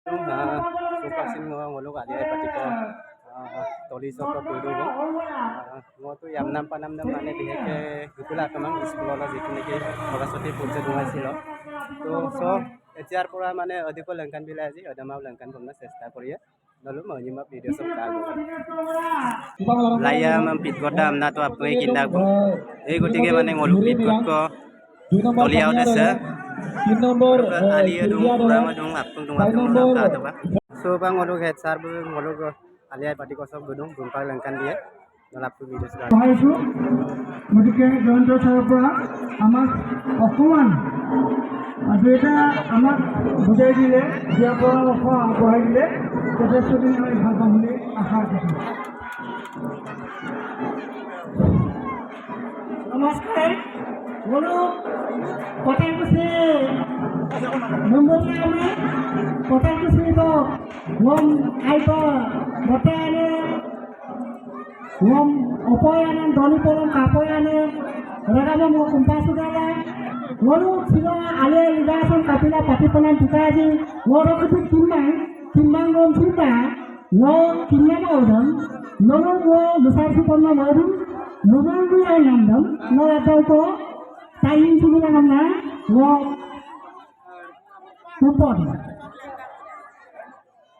Sukasin ngolok ali patiko toli soko kudu ngotu yam nam panam nam mane biheke gukula kamang school jikini ki Saraswati puja dungaisilo to so etiar pura mane odiko lengkan bilaji odamau lengkan pomna চেষ্টা কৰিয়া নলু মহিমা video সব কাগো লাইয়া মাম পিটগটা আমনা তো আপনি কিনাগো এই গটিকে মানে ngolu পিটগট toliau desa 3 নম্বর ali adung pura madung apung dung apung ta ba so bang ngolu het sar bu ngolu ali ai pati kosok gedung gungkal lengkan dia nolap video sekali পাইছো গতিকে জয়ন্ত ছাৰৰ পৰা আমাক অকমান আজি এটা আমাক বুজাই দিলে দিয়াৰ পৰামৰ্শ আগবঢ়াই দিলে যথেষ্টখিনি আমি ভাল পাম বুলি আশা ৰাখিছোঁ নমস্কাৰ বলো কোথায় কুছি নম্বরটি আমি কোথায় কুছি তো ওম আইতো বটানে ওম অপয়ানে দলি পলম কাপয়ানে রেগামো মো কুম্পাসুদালা ওলু ছিল আলে লিগাসন কাপিলা পাটিপনান টুকাজি ওরো কিছু তিনমান গম চিন্তা নো কিন্নামা ওদম ননো ও লুসারসুপন্ন মরুম নবঙ্গু আই নামদম নো এতও Tayin sudah namanya, wah, support.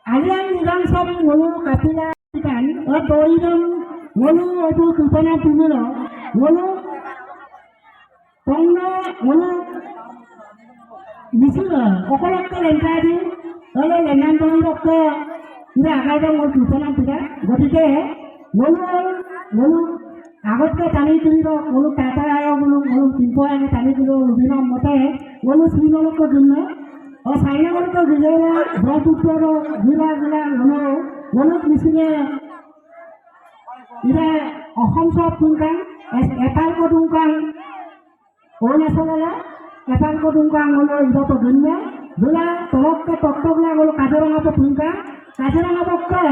Alian nilang sabi ngulu kapila kan, atau idam ngulu itu kupana tumelo, ngulu tongna ngulu misila, okolak ke lentadi, kalau lengan tongok ke, tidak ada ngulu kupana tidak, gotike, ngulu আগতকে টানি তুলিব গলু কাটাই আয় গলু গলু পিম্পয় আনি টানি তুলো Rubin মতে গলু শ্রীনলক জন্য ও সাইনগলক বিজয়লা ব্রহ্মপুত্র জিলা জিলা গলো গলুক মিছিলে ইরে অসম সব টুংকাং এপালক টুংকাং অৰুণাচললা এপালক টুংকাং গলো ইবত জন্য জোলা তলককে তত্ত্বগুলা গলো কাজিৰঙাপ টুংকাং কাজিৰঙা পক্ষে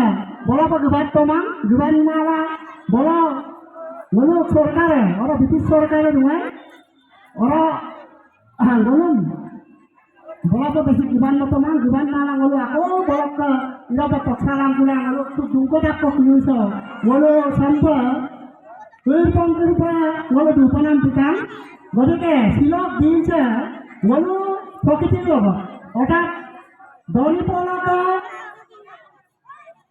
বলপ গুবাত টমাং গুবান মালা বল Lalu sorkare, orang British sorkare dungai, orang golong, bola tu besi guban teman, guban malang lalu aku bola ke, ira betok salam pulang lalu tu jungko dapat nyuso, lalu sampai, terpang lalu dupanan pitang, lalu ke silok dince, lalu prokriti logo, otak, doni pola ke,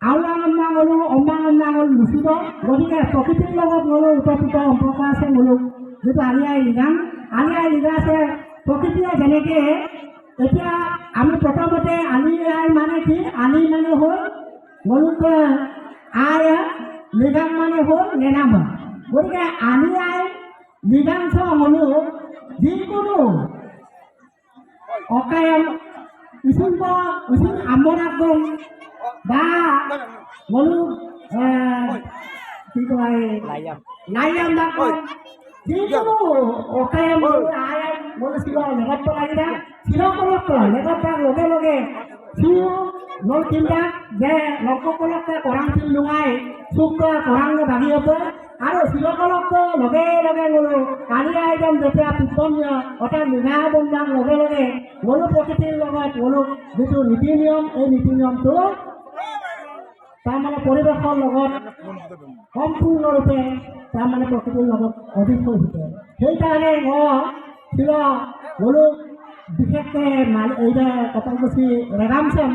Aulang ngolu, omang ngolu lusudo, gotike prokriti logot ngolu utopito ompokase ngolu. Itu aliai liga se prokriti jeneke etia ami protomote aliai mane ki ali mane hol ngolu ke aya ligang mane hol nenam. Gotike aliai ligang so ngolu dikono okayam isin amonagong ba ngolu itu layam dako itu oke ngolu ayam ngolu silo legat to lagi dah silo kolok legat tak loge silo ngolu tindak je kolok ke orang silungai suka orang ke bagi apa aro silo kolok loge ngolu kali ayam jepia piponnya otak minga bondang loge ngolu positif logat ngolu itu niti niam tu তাৰমানে পৰিৱেশৰ লগত সম্পূৰ্ণৰূপে তাৰমানে প্ৰকৃতিৰ লগত অধিক হৈ থাকে সেইকাৰণে মই গলো বিশেষকৈ এইটা কপালকুচি ৰেগামচেম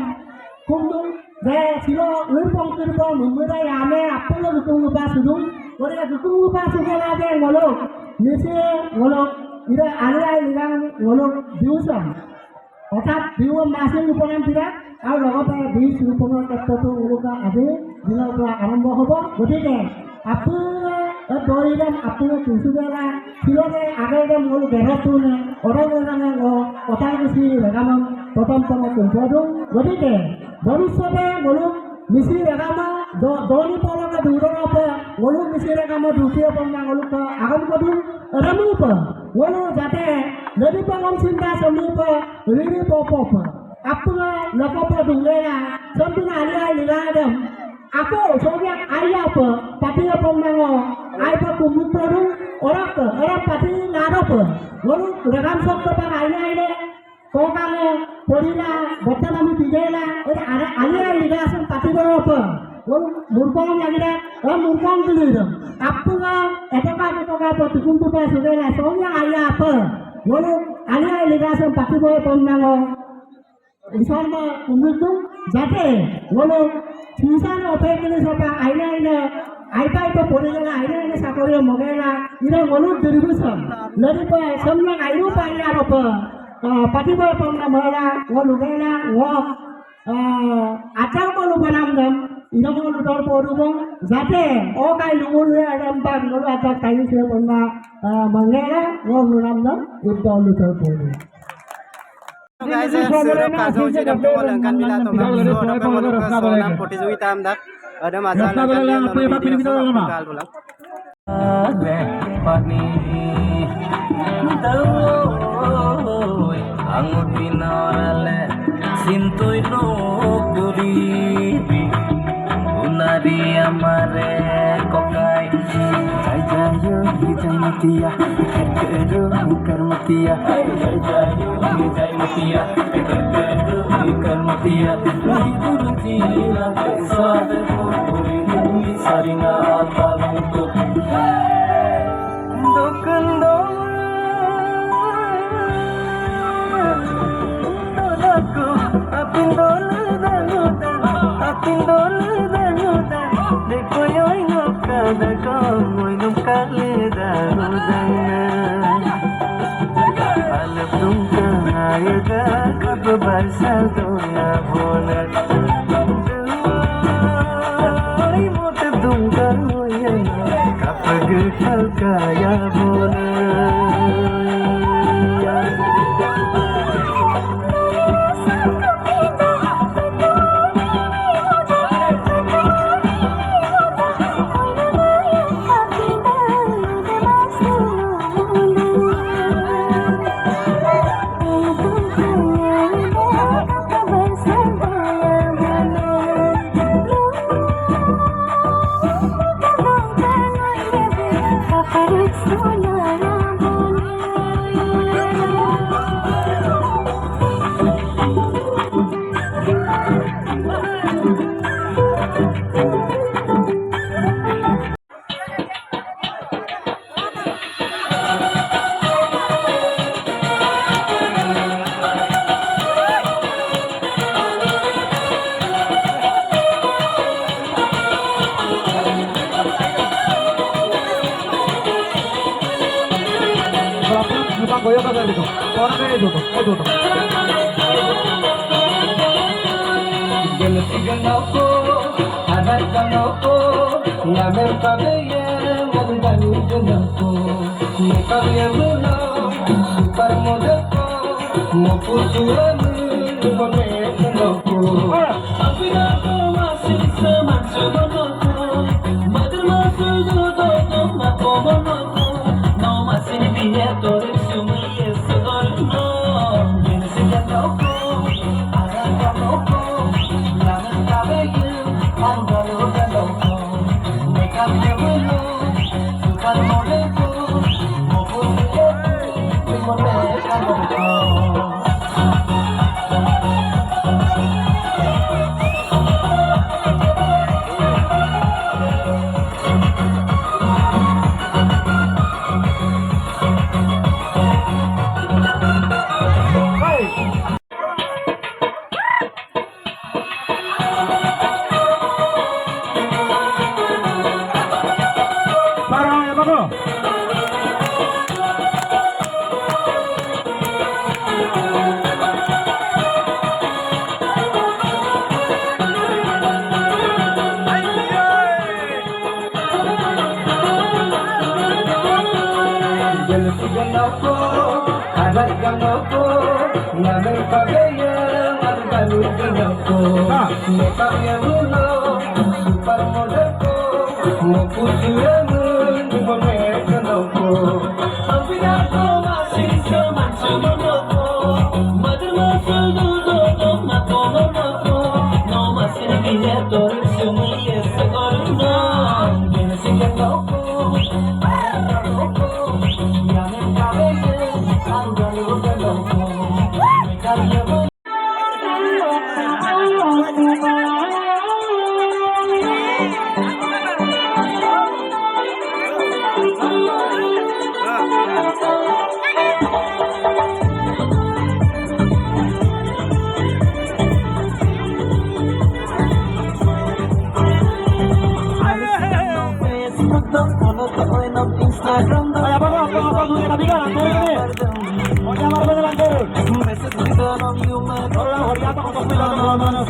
কোনটো যে ছিল উইপংকিৰ পৰা মুম্বাই আমে আপোন দুকুংগুপা চুদুং গতিকে দুকুংগুপা চুগেলা যে গলক নিচে গলক ইৰে আলিয়াই লিগাং গলক দিওচম অৰ্থাৎ দিও মাছিং উপনাম বিৰাট আৰু লগতে বীজ ৰোপণৰ ক্ষেত্ৰতো ওলোকা আজি দিনৰ পৰা আৰম্ভ হ'ব গতিকে আপুনি দৰিদাম আপুনি কুচুগেলা শিলতে আগেদাম গ'ল বেৰটোনে অৰগেজানে কটালকুচি ৰেগামন প্ৰথম কুম্ভদুং গতিকে ভৱিষ্যতে গ'লো মিচি ৰেগামা দলি পলকে দূৰৰ পৰা গ'লো মিচি ৰেগামা দ্বিতীয় পন্না গ'লো আগম কদুং ৰমুপ গ'লো যাতে নদী পলম চিন্তা চলিপ ৰিৰি pop Apuna lakopo dungera, something aliai ligadam. Ako sobiak ayapa, pati apa mango, ayapa kumutodung, orang pati ngadapa. Lalu regam sok apa ayai le, kokang polila, botan kami pijela, Alia ligasan patiba apa? Murpong lagi dah, murpong dulu itu. Apa apa tukung tupai sudah soalnya ayah apa? Walau alia ligasan patiba pemnango. Isama umurku jadi walau tulisan apa ini siapa aina Aipa itu politik aina sakori mogela ini walau diribusan. Lalu semua airu payah apa? Patiba pemnango walau gela acang walau penamdam. Ina mo lutar poru mo jate o kai lumul adam pag ngolo atak tayo siya mga mangera wo lunam na ito lutar poru. Guys, sudah kaso uji dan pelanggan bila tu kami sudah pengen soalan प्रतियोगिता amdak ada masalah kal ulang. Pani dawoi angut binarale sintoi no guri Nari amare kokai jai jayo jai matia keru ikar matia jai jayo jai matia keru ikar matia guru jila kesade puri saringa palungu dokando dolaku apindol देखो यो नोका देखो मोय नोका ले दारुदाना अलग तुमका आएगा कब बरसात दोया बोला आई मोट दूंगा मोया कब गल का या बोला goyang agak gitu, orang kayak itu tuh. Jenis ikan aku, ada ikan aku, ngambil kabelnya, ngambil dari jenakku, nikah yang belum, super modelku, mau pusulan, bonek jenakku. Tapi aku masih semangat menurutku, badan masih duduk, aku menurutku, no masih dia tuh. Thank you. apa dunia tapi kan lantur ini. Mau nyamar bener lantur. Orang hari apa kau bilang mana?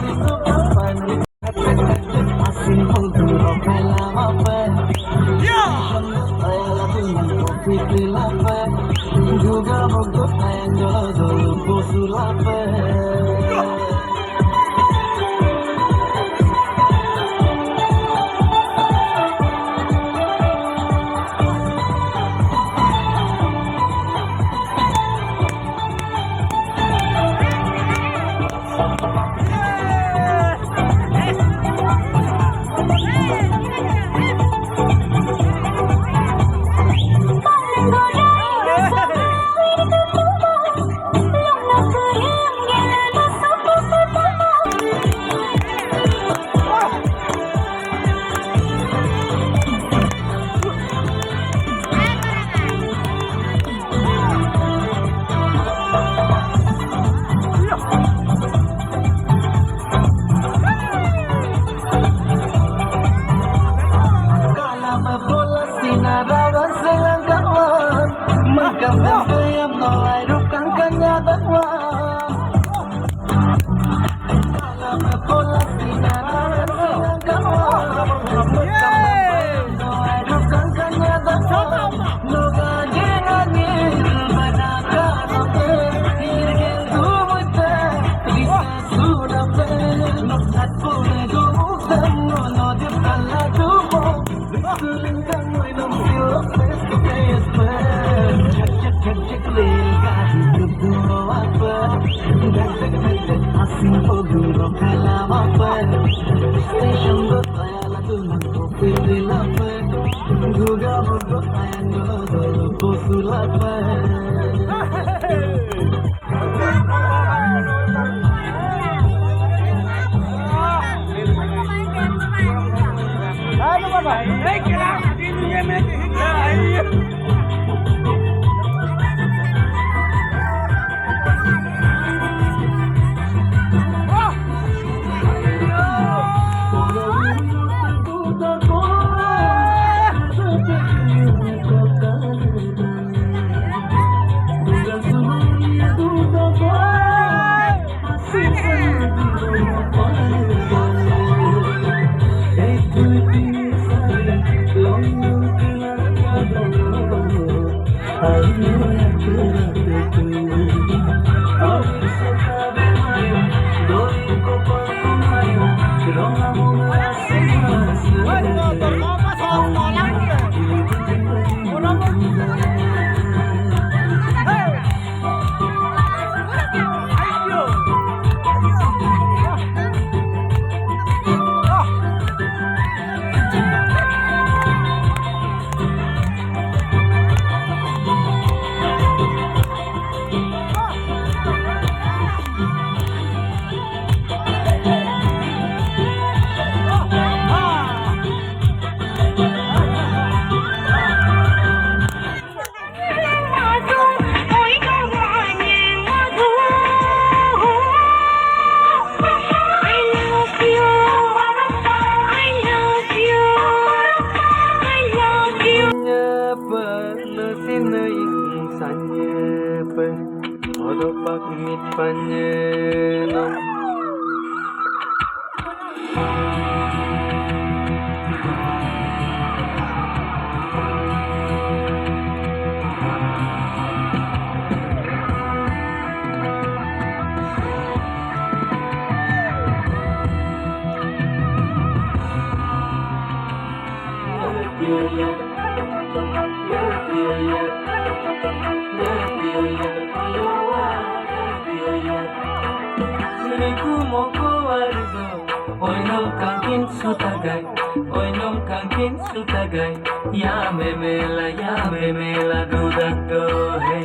Ya memela dudak dohe.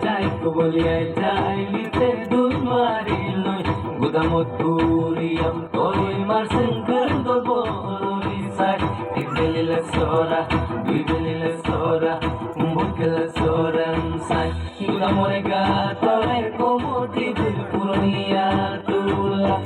Jai ko boliye jai lite dul mari loy Gudamuturiam Toy Marsinkar Dobori Sai Ibelila Sora Ibelila Sora Umbukila Sora Sai Gudamorega Tore Komoti Purnia Tula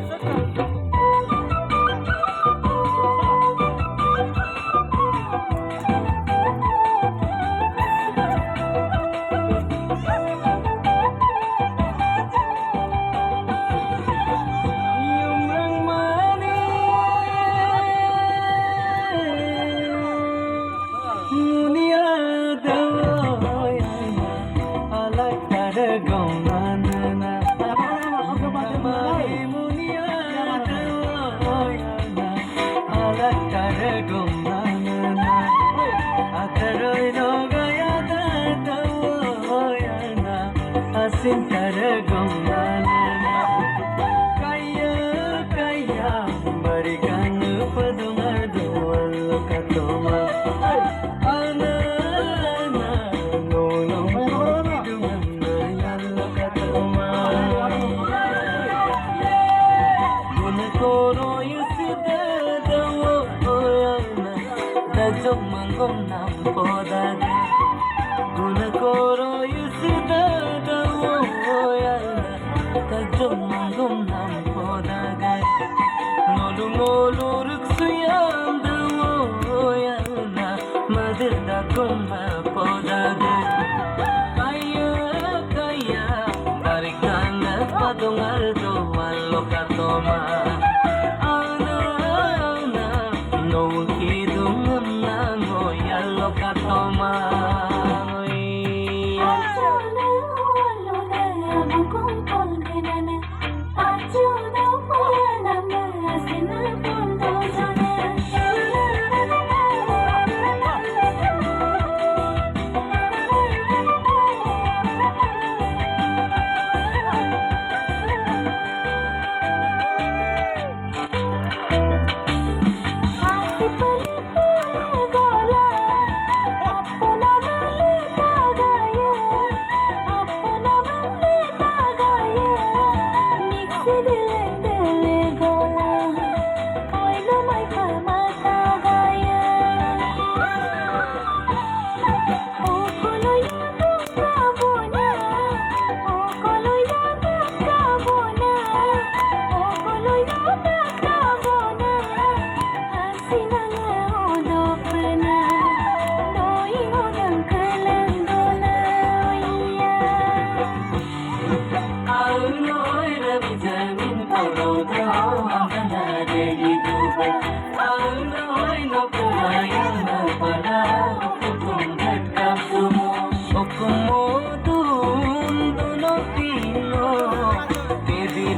Sintar gomana kaya kaya barikan padungar dual katoma ana ana no no dumana yalla katoma guna koro yusida dawo oyana dajom mangom nam poda guna koro yusida Kajumangum nam podagai Nolu nolu ruksuyam dawoyana Madirda kumma podagai Kaya kaya Barikana padungar doan lokatoma Ana ana No kidungan nango yalokatoma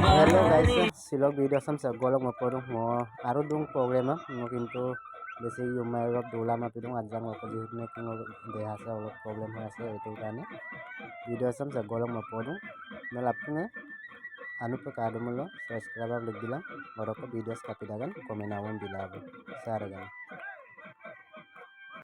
Hello guys, silog video sam sa golok mapodong mo aro dung program mo kintu besi yumairop dula mapidong ajang ko jihut king deha sa problem hase itu kane video sam sa golok mapodong melapnya anu pakadumulo subscribe lik bilang maroko videos kapidagan komen awon bilabu saragan